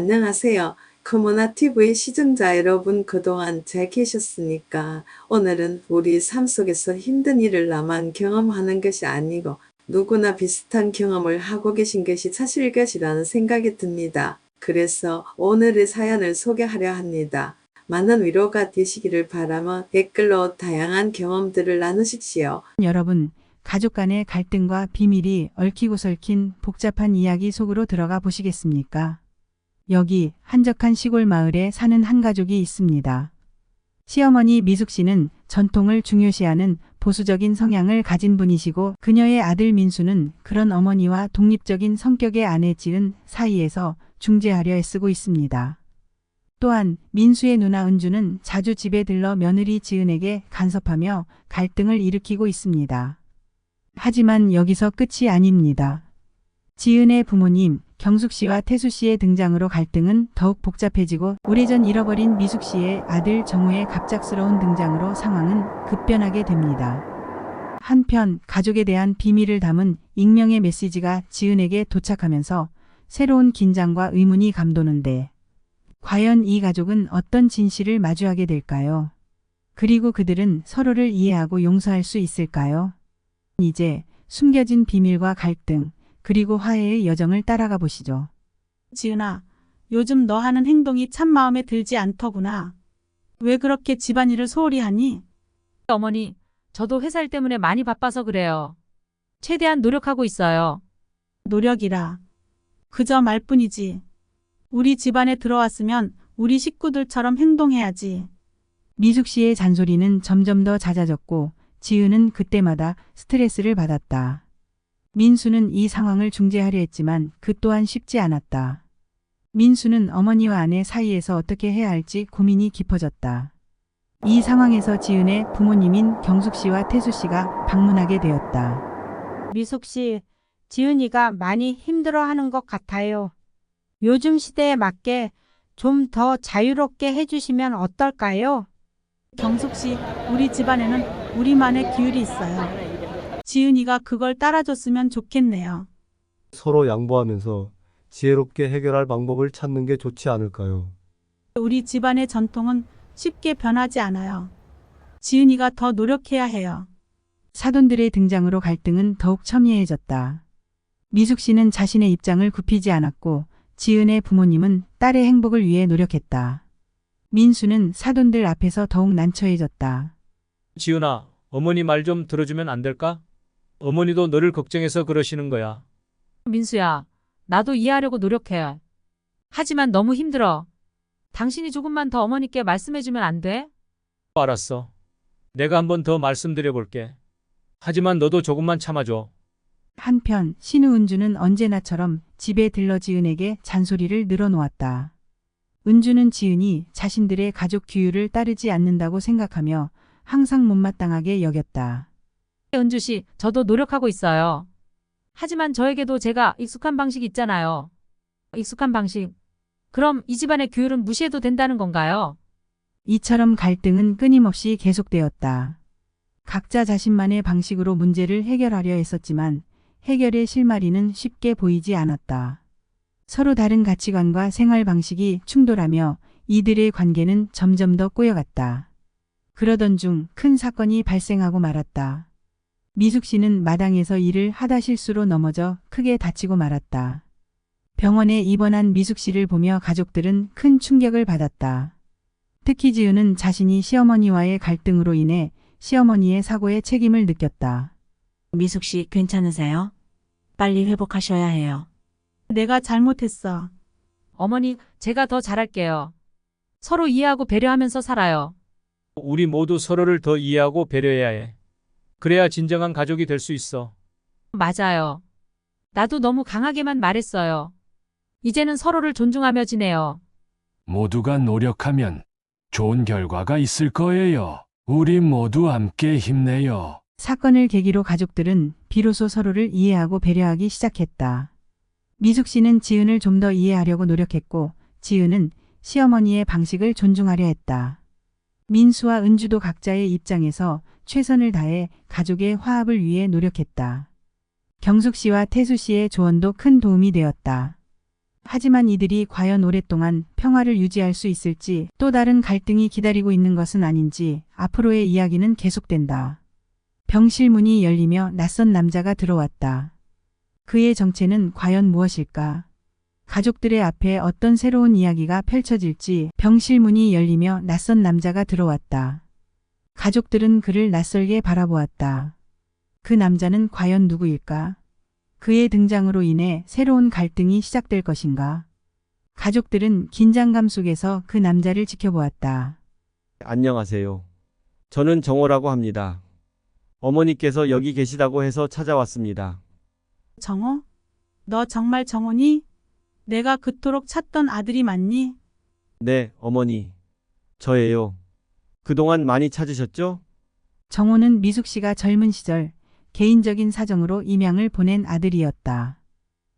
안녕하세요. 커머나티브의 시청자 여러분, 그동안 잘 계셨습니까? 오늘은 우리 삶 속에서 힘든 일을 나만 경험하는 것이 아니고 누구나 비슷한 경험을 하고 계신 것이 사실 것이라는 생각이 듭니다. 그래서 오늘의 사연을 소개하려 합니다. 많은 위로가 되시기를 바라며 댓글로 다양한 경험들을 나누십시오. 여러분, 가족 간의 갈등과 비밀이 얽히고 설킨 복잡한 이야기 속으로 들어가 보시겠습니까? 여기 한적한 시골 마을에 사는 한 가족이 있습니다. 시어머니 미숙 씨는 전통을 중요시하는 보수적인 성향을 가진 분이시고, 그녀의 아들 민수는 그런 어머니와 독립적인 성격의 아내 지은 사이에서 중재하려 애쓰고 있습니다. 또한 민수의 누나 은주는 자주 집에 들러 며느리 지은에게 간섭하며 갈등을 일으키고 있습니다. 하지만 여기서 끝이 아닙니다. 지은의 부모님 경숙 씨와 태수 씨의 등장으로 갈등은 더욱 복잡해지고, 오래전 잃어버린 미숙 씨의 아들 정우의 갑작스러운 등장으로 상황은 급변하게 됩니다. 한편 가족에 대한 비밀을 담은 익명의 메시지가 지은에게 도착하면서 새로운 긴장과 의문이 감도는데, 과연 이 가족은 어떤 진실을 마주하게 될까요? 그리고 그들은 서로를 이해하고 용서할 수 있을까요? 이제 숨겨진 비밀과 갈등, 그리고 화해의 여정을 따라가 보시죠. 지은아, 요즘 너 하는 행동이 참 마음에 들지 않더구나. 왜 그렇게 집안일을 소홀히 하니? 어머니, 저도 회사 일 때문에 많이 바빠서 그래요. 최대한 노력하고 있어요. 노력이라. 그저 말뿐이지. 우리 집안에 들어왔으면 우리 식구들처럼 행동해야지. 미숙 씨의 잔소리는 점점 더 잦아졌고, 지은은 그때마다 스트레스를 받았다. 민수는 이 상황을 중재하려 했지만 그 또한 쉽지 않았다. 민수는 어머니와 아내 사이에서 어떻게 해야 할지 고민이 깊어졌다. 이 상황에서 지은의 부모님인 경숙 씨와 태수 씨가 방문하게 되었다. 미숙 씨, 지은이가 많이 힘들어하는 것 같아요. 요즘 시대에 맞게 좀 더 자유롭게 해주시면 어떨까요? 경숙 씨, 우리 집안에는 우리만의 기율이 있어요. 지은이가 그걸 따라줬으면 좋겠네요. 서로 양보하면서 지혜롭게 해결할 방법을 찾는 게 좋지 않을까요? 우리 집안의 전통은 쉽게 변하지 않아요. 지은이가 더 노력해야 해요. 사돈들의 등장으로 갈등은 더욱 첨예해졌다. 미숙 씨는 자신의 입장을 굽히지 않았고, 지은의 부모님은 딸의 행복을 위해 노력했다. 민수는 사돈들 앞에서 더욱 난처해졌다. 지은아, 어머니 말 좀 들어주면 안 될까? 어머니도 너를 걱정해서 그러시는 거야. 민수야, 나도 이해하려고 노력해. 하지만 너무 힘들어. 당신이 조금만 더 어머니께 말씀해주면 안 돼? 알았어. 내가 한 번 더 말씀드려 볼게. 하지만 너도 조금만 참아줘. 한편 신우 은주는 언제나처럼 집에 들러 지은에게 잔소리를 늘어놓았다. 은주는 지은이 자신들의 가족 규율을 따르지 않는다고 생각하며 항상 못마땅하게 여겼다. 은주 씨, 저도 노력하고 있어요. 하지만 저에게도 제가 익숙한 방식이 있잖아요. 익숙한 방식. 그럼 이 집안의 규율은 무시해도 된다는 건가요? 이처럼 갈등은 끊임없이 계속되었다. 각자 자신만의 방식으로 문제를 해결하려 했었지만 해결의 실마리는 쉽게 보이지 않았다. 서로 다른 가치관과 생활 방식이 충돌하며 이들의 관계는 점점 더 꼬여갔다. 그러던 중 큰 사건이 발생하고 말았다. 미숙 씨는 마당에서 일을 하다 실수로 넘어져 크게 다치고 말았다. 병원에 입원한 미숙 씨를 보며 가족들은 큰 충격을 받았다. 특히 지은은 자신이 시어머니와의 갈등으로 인해 시어머니의 사고에 책임을 느꼈다. 미숙 씨 괜찮으세요? 빨리 회복하셔야 해요. 내가 잘못했어. 어머니, 제가 더 잘할게요. 서로 이해하고 배려하면서 살아요. 우리 모두 서로를 더 이해하고 배려해야 해. 그래야 진정한 가족이 될 수 있어. 맞아요. 나도 너무 강하게만 말했어요. 이제는 서로를 존중하며 지내요. 모두가 노력하면 좋은 결과가 있을 거예요. 우리 모두 함께 힘내요. 사건을 계기로 가족들은 비로소 서로를 이해하고 배려하기 시작했다. 미숙 씨는 지은을 좀 더 이해하려고 노력했고, 지은은 시어머니의 방식을 존중하려 했다. 민수와 은주도 각자의 입장에서 최선을 다해 가족의 화합을 위해 노력했다. 경숙 씨와 태수 씨의 조언도 큰 도움이 되었다. 하지만 이들이 과연 오랫동안 평화를 유지할 수 있을지, 또 다른 갈등이 기다리고 있는 것은 아닌지 앞으로의 이야기는 계속된다. 병실 문이 열리며 낯선 남자가 들어왔다. 그의 정체는 과연 무엇일까? 가족들의 앞에 어떤 새로운 이야기가 펼쳐질지. 병실 문이 열리며 낯선 남자가 들어왔다. 가족들은 그를 낯설게 바라보았다. 그 남자는 과연 누구일까? 그의 등장으로 인해 새로운 갈등이 시작될 것인가? 가족들은 긴장감 속에서 그 남자를 지켜보았다. 안녕하세요. 저는 정호라고 합니다. 어머니께서 여기 계시다고 해서 찾아왔습니다. 정호? 너 정말 정호니? 내가 그토록 찾던 아들이 맞니? 네, 어머니. 저예요. 그동안 많이 찾으셨죠? 정호는 미숙 씨가 젊은 시절 개인적인 사정으로 입양을 보낸 아들이었다.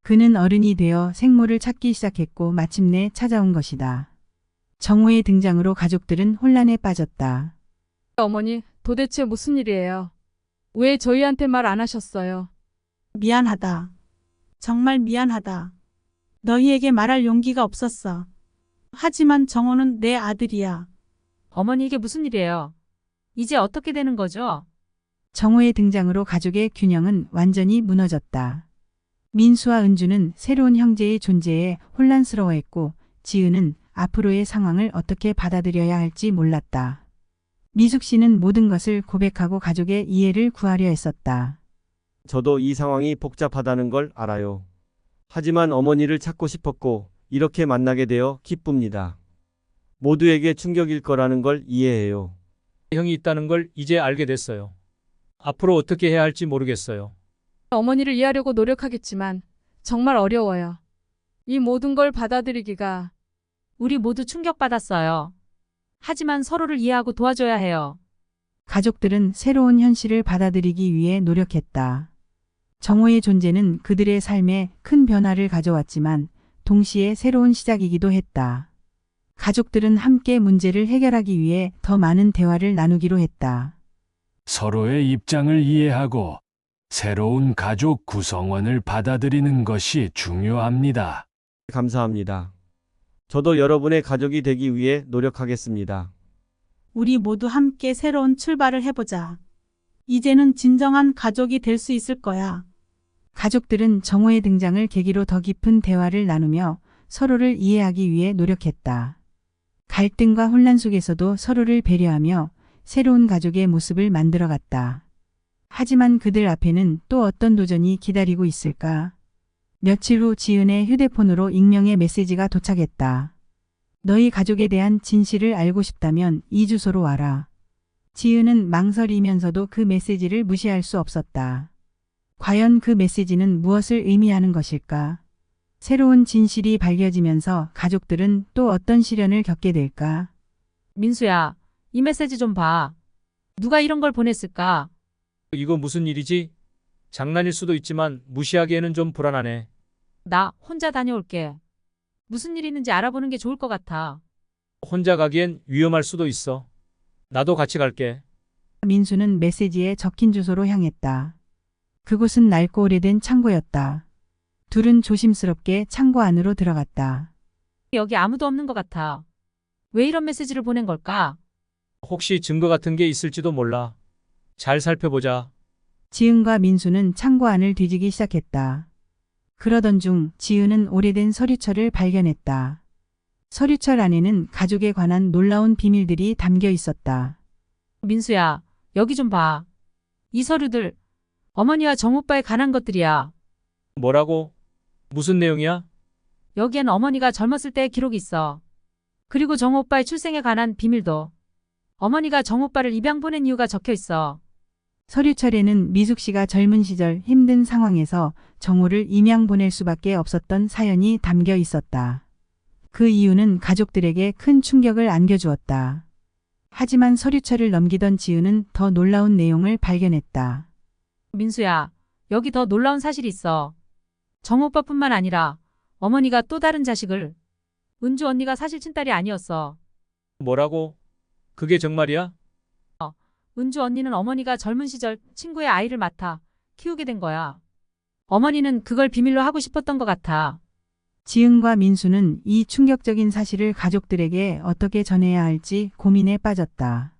그는 어른이 되어 생모를 찾기 시작했고 마침내 찾아온 것이다. 정호의 등장으로 가족들은 혼란에 빠졌다. 어머니, 도대체 무슨 일이에요? 왜 저희한테 말 안 하셨어요? 미안하다. 정말 미안하다. 너희에게 말할 용기가 없었어. 하지만 정호는 내 아들이야. 어머니 이게 무슨 일이에요? 이제 어떻게 되는 거죠? 정호의 등장으로 가족의 균형은 완전히 무너졌다. 민수와 은주는 새로운 형제의 존재에 혼란스러워했고 지은은 앞으로의 상황을 어떻게 받아들여야 할지 몰랐다. 미숙 씨는 모든 것을 고백하고 가족의 이해를 구하려 했었다. 저도 이 상황이 복잡하다는 걸 알아요. 하지만 어머니를 찾고 싶었고 이렇게 만나게 되어 기쁩니다. 모두에게 충격일 거라는 걸 이해해요. 형이 있다는 걸 이제 알게 됐어요. 앞으로 어떻게 해야 할지 모르겠어요. 어머니를 이해하려고 노력하겠지만 정말 어려워요. 이 모든 걸 받아들이기가. 우리 모두 충격받았어요. 하지만 서로를 이해하고 도와줘야 해요. 가족들은 새로운 현실을 받아들이기 위해 노력했다. 정호의 존재는 그들의 삶에 큰 변화를 가져왔지만 동시에 새로운 시작이기도 했다. 가족들은 함께 문제를 해결하기 위해 더 많은 대화를 나누기로 했다. 서로의 입장을 이해하고 새로운 가족 구성원을 받아들이는 것이 중요합니다. 감사합니다. 저도 여러분의 가족이 되기 위해 노력하겠습니다. 우리 모두 함께 새로운 출발을 해보자. 이제는 진정한 가족이 될 수 있을 거야. 가족들은 정호의 등장을 계기로 더 깊은 대화를 나누며 서로를 이해하기 위해 노력했다. 갈등과 혼란 속에서도 서로를 배려하며 새로운 가족의 모습을 만들어갔다. 하지만 그들 앞에는 또 어떤 도전이 기다리고 있을까? 며칠 후 지은의 휴대폰으로 익명의 메시지가 도착했다. 너희 가족에 대한 진실을 알고 싶다면 이 주소로 와라. 지은은 망설이면서도 그 메시지를 무시할 수 없었다. 과연 그 메시지는 무엇을 의미하는 것일까? 새로운 진실이 밝혀지면서 가족들은 또 어떤 시련을 겪게 될까? 민수야, 이 메시지 좀 봐. 누가 이런 걸 보냈을까? 이거 무슨 일이지? 장난일 수도 있지만 무시하기에는 좀 불안하네. 나 혼자 다녀올게. 무슨 일 있는지 알아보는 게 좋을 것 같아. 혼자 가기엔 위험할 수도 있어. 나도 같이 갈게. 민수는 메시지에 적힌 주소로 향했다. 그곳은 낡고 오래된 창고였다. 둘은 조심스럽게 창고 안으로 들어갔다. 여기 아무도 없는 것 같아. 왜 이런 메시지를 보낸 걸까? 혹시 증거 같은 게 있을지도 몰라. 잘 살펴보자. 지은과 민수는 창고 안을 뒤지기 시작했다. 그러던 중 지은은 오래된 서류철을 발견했다. 서류철 안에는 가족에 관한 놀라운 비밀들이 담겨 있었다. 민수야, 여기 좀 봐. 이 서류들, 어머니와 정오빠에 관한 것들이야. 뭐라고? 무슨 내용이야? 여기엔 어머니가 젊었을 때의 기록이 있어. 그리고 정오빠의 출생에 관한 비밀도. 어머니가 정오빠를 입양 보낸 이유가 적혀 있어. 서류철에는 미숙 씨가 젊은 시절 힘든 상황에서 정호를 입양 보낼 수밖에 없었던 사연이 담겨 있었다. 그 이유는 가족들에게 큰 충격을 안겨주었다. 하지만 서류철을 넘기던 지은은 더 놀라운 내용을 발견했다. 민수야, 여기 더 놀라운 사실이 있어. 정오빠뿐만 아니라 어머니가 또 다른 자식을. 은주 언니가 사실 친딸이 아니었어. 뭐라고? 그게 정말이야? 은주 언니는 어머니가 젊은 시절 친구의 아이를 맡아 키우게 된 거야. 어머니는 그걸 비밀로 하고 싶었던 것 같아. 지은과 민수는 이 충격적인 사실을 가족들에게 어떻게 전해야 할지 고민에 빠졌다.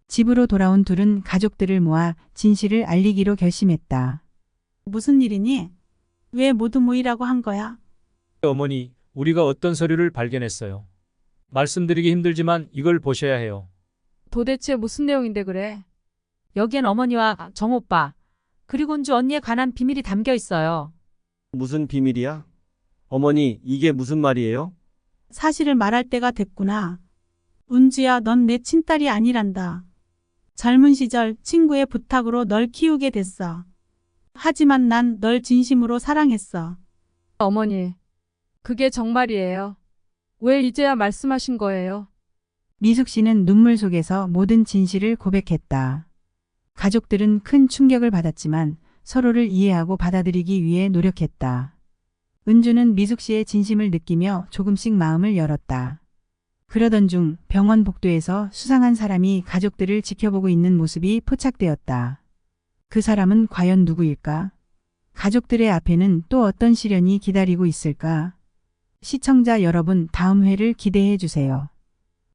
집으로 돌아온 둘은 가족들을 모아 진실을 알리기로 결심했다. 무슨 일이니? 왜 모두 모이라고 한 거야? 어머니, 우리가 어떤 서류를 발견했어요. 말씀드리기 힘들지만 이걸 보셔야 해요. 도대체 무슨 내용인데 그래? 여기엔 어머니와 정오빠, 그리고 은주 언니에 관한 비밀이 담겨 있어요. 무슨 비밀이야? 어머니, 이게 무슨 말이에요? 사실을 말할 때가 됐구나. 은주야, 넌 내 친딸이 아니란다. 젊은 시절 친구의 부탁으로 널 키우게 됐어. 하지만 난 널 진심으로 사랑했어. 어머니, 그게 정말이에요. 왜 이제야 말씀하신 거예요? 미숙 씨는 눈물 속에서 모든 진실을 고백했다. 가족들은 큰 충격을 받았지만 서로를 이해하고 받아들이기 위해 노력했다. 은주는 미숙 씨의 진심을 느끼며 조금씩 마음을 열었다. 그러던 중 병원 복도에서 수상한 사람이 가족들을 지켜보고 있는 모습이 포착되었다. 그 사람은 과연 누구일까? 가족들의 앞에는 또 어떤 시련이 기다리고 있을까? 시청자 여러분, 다음 회를 기대해 주세요.